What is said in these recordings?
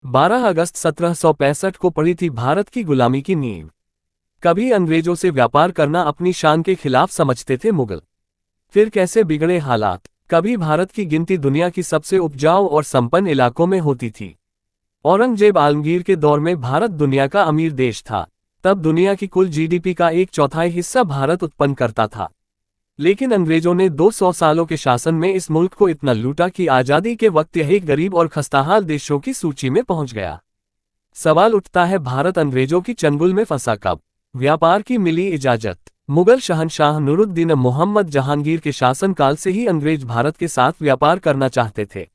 12 अगस्त 1765 को पड़ी थी भारत की गुलामी की नींव। कभी अंग्रेजों से व्यापार करना अपनी शान के खिलाफ समझते थे मुगल। फिर कैसे बिगड़े हालात। कभी भारत की गिनती दुनिया की सबसे उपजाऊ और संपन्न इलाकों में होती थी। औरंगजेब आलमगीर के दौर में भारत दुनिया का अमीर देश था। तब दुनिया की कुल जीडीपी का 1/4 हिस्सा भारत उत्पन्न करता था। लेकिन अंग्रेजों ने 200 सालों के शासन में इस मुल्क को इतना लूटा कि आज़ादी के वक्त यह एक गरीब और खस्ताहाल देशों की सूची में पहुंच गया। सवाल उठता है, भारत अंग्रेजों की चंगुल में फंसा कब? व्यापार की मिली इजाजत। मुगल शहंशाह नूरुद्दीन मोहम्मद जहांगीर के शासनकाल से ही अंग्रेज भारत के साथ व्यापार करना चाहते थे।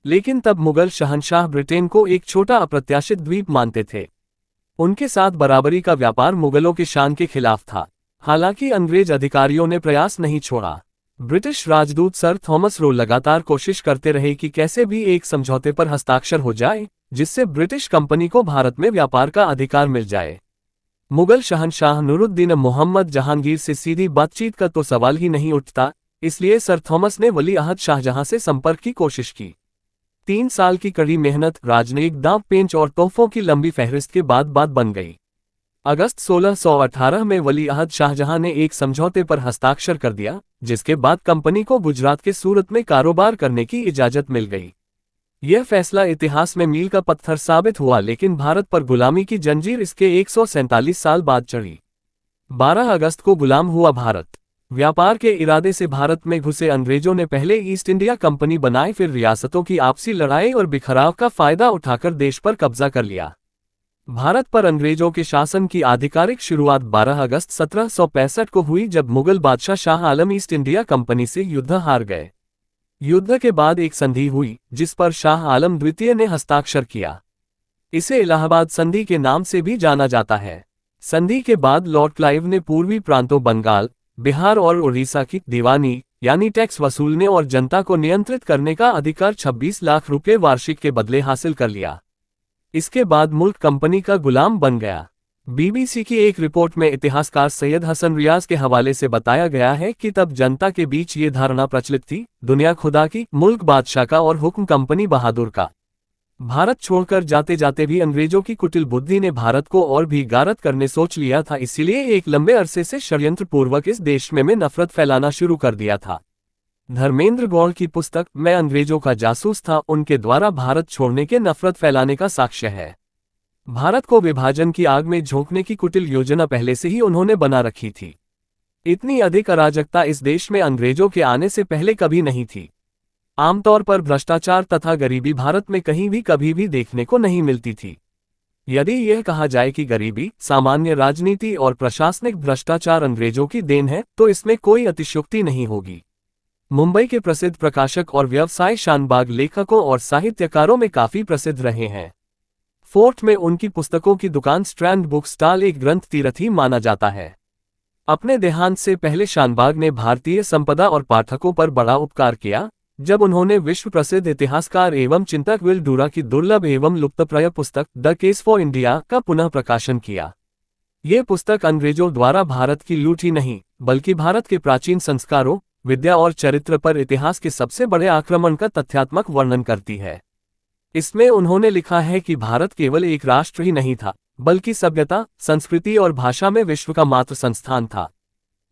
लेकिन तब मुगल शहंशाह ब्रिटेन को एक छोटा अप्रत्याशित द्वीप मानते थे। उनके साथ बराबरी का व्यापार मुगलों के शान के खिलाफ था। हालांकि अंग्रेज अधिकारियों ने प्रयास नहीं छोड़ा। ब्रिटिश राजदूत सर थॉमस रो लगातार कोशिश करते रहे कि कैसे भी एक समझौते पर हस्ताक्षर हो जाए, जिससे ब्रिटिश कंपनी को भारत में व्यापार का अधिकार मिल जाए। मुगल शहंशाह नूरुद्दीन मोहम्मद जहांगीर से सीधी बातचीत का तो सवाल ही नहीं उठता, इसलिए सर थॉमस ने वली अहद शाहजहां से संपर्क की कोशिश की। 3 साल की कड़ी मेहनत, राजनयिक दांव पेंच और तोहफों की लंबी फहरिस्त के बाद बात बन गई। अगस्त 1618 में वली अहद शाहजहां ने एक समझौते पर हस्ताक्षर कर दिया, जिसके बाद कंपनी को गुजरात के सूरत में कारोबार करने की इजाजत मिल गई। यह फैसला इतिहास में मील का पत्थर साबित हुआ, लेकिन भारत पर गुलामी की जंजीर इसके 147 साल बाद चढ़ी। 12 अगस्त को गुलाम हुआ भारत। व्यापार के इरादे से भारत में घुसे अंग्रेजों ने पहले ईस्ट इंडिया कंपनी बनाई, फिर रियासतों की आपसी लड़ाई और बिखराव का फायदा उठाकर देश पर कब्जा कर लिया। भारत पर अंग्रेजों के शासन की आधिकारिक शुरुआत 12 अगस्त 1765 को हुई, जब मुगल बादशाह Shah Alam east India company से युद्ध हार गए। युद्ध के बाद एक संधि हुई, जिस पर शाह आलम द्वितीय ने हस्ताक्षर किया। इसे इलाहाबाद संधि के नाम से भी जाना जाता है। संधि के बाद लॉर्ड क्लाइव ने पूर्वी प्रांतों बंगाल, बिहार और उड़ीसा की दीवानी यानी टैक्स वसूलने और जनता को नियंत्रित करने का अधिकार 26 लाख रुपये वार्षिक के बदले हासिल कर लिया। इसके बाद मुल्क कंपनी का गुलाम बन गया। बीबीसी की एक रिपोर्ट में इतिहासकार सैयद हसन रियाज के हवाले से बताया गया है कि तब जनता के बीच ये धारणा प्रचलित थी, दुनिया खुदा की, मुल्क बादशाह का और हुक्म कंपनी बहादुर का। भारत छोड़कर जाते जाते भी अंग्रेजों की कुटिल बुद्धि ने भारत को और भी गारत करने सोच लिया था, इसलिए एक लंबे अरसे से षड्यंत्र पूर्वक इस देश में नफरत फैलाना शुरू कर दिया था। धर्मेंद्र गौड़ की पुस्तक मैं अंग्रेजों का जासूस था उनके द्वारा भारत छोड़ने के नफरत फैलाने का साक्ष्य है। भारत को विभाजन की आग में झोंकने की कुटिल योजना पहले से ही उन्होंने बना रखी थी। इतनी अधिक अराजकता इस देश में अंग्रेजों के आने से पहले कभी नहीं थी। आमतौर पर भ्रष्टाचार तथा गरीबी भारत में कहीं भी कभी भी देखने को नहीं मिलती थी। यदि यह कहा जाए कि गरीबी, सामान्य राजनीति और प्रशासनिक भ्रष्टाचार अंग्रेजों की देन है, तो इसमें कोई अतिशयोक्ति नहीं होगी। मुंबई के प्रसिद्ध प्रकाशक और व्यवसाय शानबाग लेखकों और साहित्यकारों में काफी प्रसिद्ध रहे हैं। फोर्ट में उनकी पुस्तकों की दुकान स्ट्रैंड बुक स्टॉल एक ग्रंथ तीर्थ ही माना जाता है। अपने देहांत से पहले शानबाग ने भारतीय संपदा और पाठकों पर बड़ा उपकार किया, जब उन्होंने विश्व प्रसिद्ध इतिहासकार एवं चिंतक विल डूरा की दुर्लभ एवं लुप्तप्राय पुस्तक द केस फॉर इंडिया का पुनः प्रकाशन किया। ये पुस्तक अंग्रेजों द्वारा भारत की लूट ही नहीं, बल्कि भारत के प्राचीन संस्कारों, विद्या और चरित्र पर इतिहास के सबसे बड़े आक्रमण का तथ्यात्मक वर्णन करती है। इसमें उन्होंने लिखा है कि भारत केवल एक राष्ट्र ही नहीं था, बल्कि सभ्यता, संस्कृति और भाषा में विश्व का मात्र संस्थान था।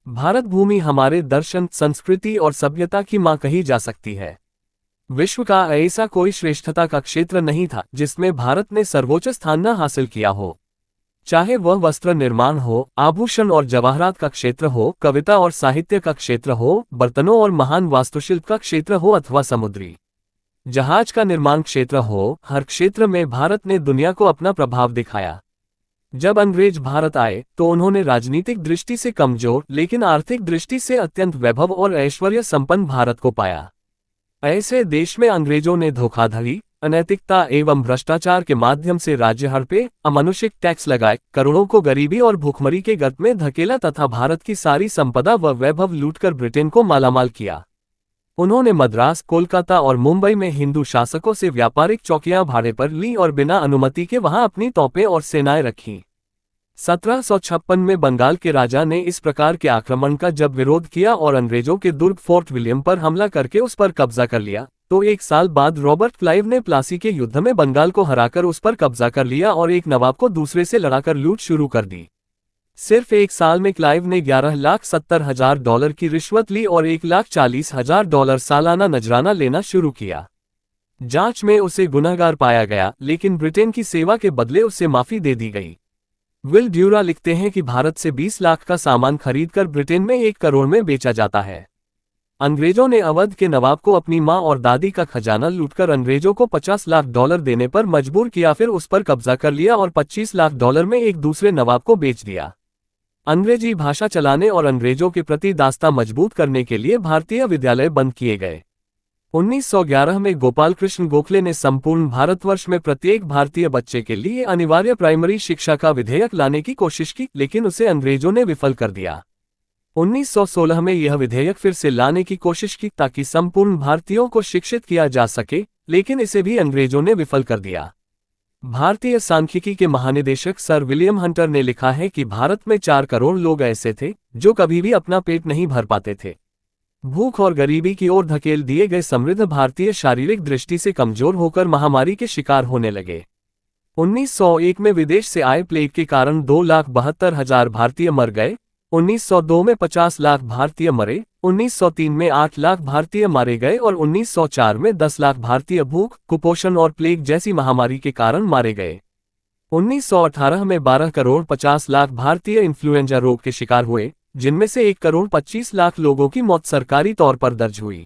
भारत भूमि हमारे दर्शन, संस्कृति और सभ्यता की मां कही जा सकती है। विश्व का ऐसा कोई श्रेष्ठता का क्षेत्र नहीं था जिसमें भारत ने सर्वोच्च स्थान न हासिल किया हो। चाहे वह वस्त्र निर्माण हो, आभूषण और जवाहरात का क्षेत्र हो, कविता और साहित्य का क्षेत्र हो, बर्तनों और महान वास्तुशिल्प का क्षेत्र हो अथवा समुद्री जहाज का निर्माण क्षेत्र हो, हर क्षेत्र में भारत ने दुनिया को अपना प्रभाव दिखाया। जब अंग्रेज भारत आए तो उन्होंने राजनीतिक दृष्टि से कमजोर लेकिन आर्थिक दृष्टि से अत्यंत वैभव और ऐश्वर्य संपन्न भारत को पाया। ऐसे देश में अंग्रेजों ने धोखाधड़ी, अनैतिकता एवं भ्रष्टाचार के माध्यम से राज्य हड़पे, अमानुषिक टैक्स लगाए, करोड़ों को गरीबी और भूखमरी के गर्त में धकेला तथा भारत की सारी संपदा व वैभव लूटकर ब्रिटेन को मालामाल किया। उन्होंने मद्रास, कोलकाता और मुंबई में हिंदू शासकों से व्यापारिक चौकियां भाड़े पर ली और बिना अनुमति के वहां अपनी तोपें और सेनाएं रखीं। 1756 में बंगाल के राजा ने इस प्रकार के आक्रमण का जब विरोध किया और अंग्रेजों के दुर्ग फोर्ट विलियम पर हमला करके उस पर कब्जा कर लिया, तो एक साल बाद रॉबर्ट क्लाइव ने प्लासी के युद्ध में बंगाल को हराकर उस पर कब्जा कर लिया और एक नवाब को दूसरे से लड़ाकर लूट शुरू कर दी। सिर्फ एक साल में क्लाइव ने $11,70,000 की रिश्वत ली और $1,40,000 सालाना नजराना लेना शुरू किया। जांच में उसे गुनहगार पाया गया, लेकिन ब्रिटेन की सेवा के बदले उसे माफी दे दी गई। विल ड्यूरा लिखते हैं कि भारत से 20 लाख का सामान खरीदकर ब्रिटेन में 1 करोड़ में बेचा जाता है। अंग्रेजों ने अवध के नवाब को अपनी मां और दादी का खजाना लूटकर अंग्रेजों को $50 लाख देने पर मजबूर किया, फिर उस पर कब्जा कर लिया और $25 लाख में एक दूसरे नवाब को बेच दिया। अंग्रेजी भाषा चलाने और अंग्रेजों के प्रति दास्ता मजबूत करने के लिए भारतीय विद्यालय बंद किए गए। 1911 में गोपाल कृष्ण गोखले ने संपूर्ण भारतवर्ष में प्रत्येक भारतीय बच्चे के लिए अनिवार्य प्राइमरी शिक्षा का विधेयक लाने की कोशिश की, लेकिन उसे अंग्रेजों ने विफल कर दिया। 1916 में यह विधेयक फिर से लाने की कोशिश की ताकि संपूर्ण भारतीयों को शिक्षित किया जा सके, लेकिन इसे भी अंग्रेजों ने विफल कर दिया। भारतीय सांख्यिकी के महानिदेशक सर विलियम हंटर ने लिखा है कि भारत में 4 करोड़ लोग ऐसे थे जो कभी भी अपना पेट नहीं भर पाते थे। भूख और गरीबी की ओर धकेल दिए गए समृद्ध भारतीय शारीरिक दृष्टि से कमजोर होकर महामारी के शिकार होने लगे। 1901 में विदेश से आए प्लेग के कारण 2,72,000 भारतीय मर गए। 1902 में 50 लाख भारतीय मरे। 1903 में 8 लाख भारतीय मारे गए और 1904 में 10 लाख भारतीय भूख, कुपोषण और प्लेग जैसी महामारी के कारण मारे गए। 1918 में 12 करोड़ 50 लाख भारतीय इन्फ्लुएंजा रोग के शिकार हुए, जिनमें से 1 करोड़ 25 लाख लोगों की मौत सरकारी तौर पर दर्ज हुई।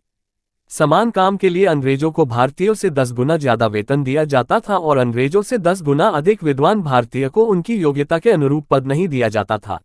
समान काम के लिए अंग्रेजों को भारतीयों से 10 गुना ज्यादा वेतन दिया जाता था और अंग्रेजों से 10 गुना अधिक विद्वान भारतीय को उनकी योग्यता के अनुरूप पद नहीं दिया जाता था।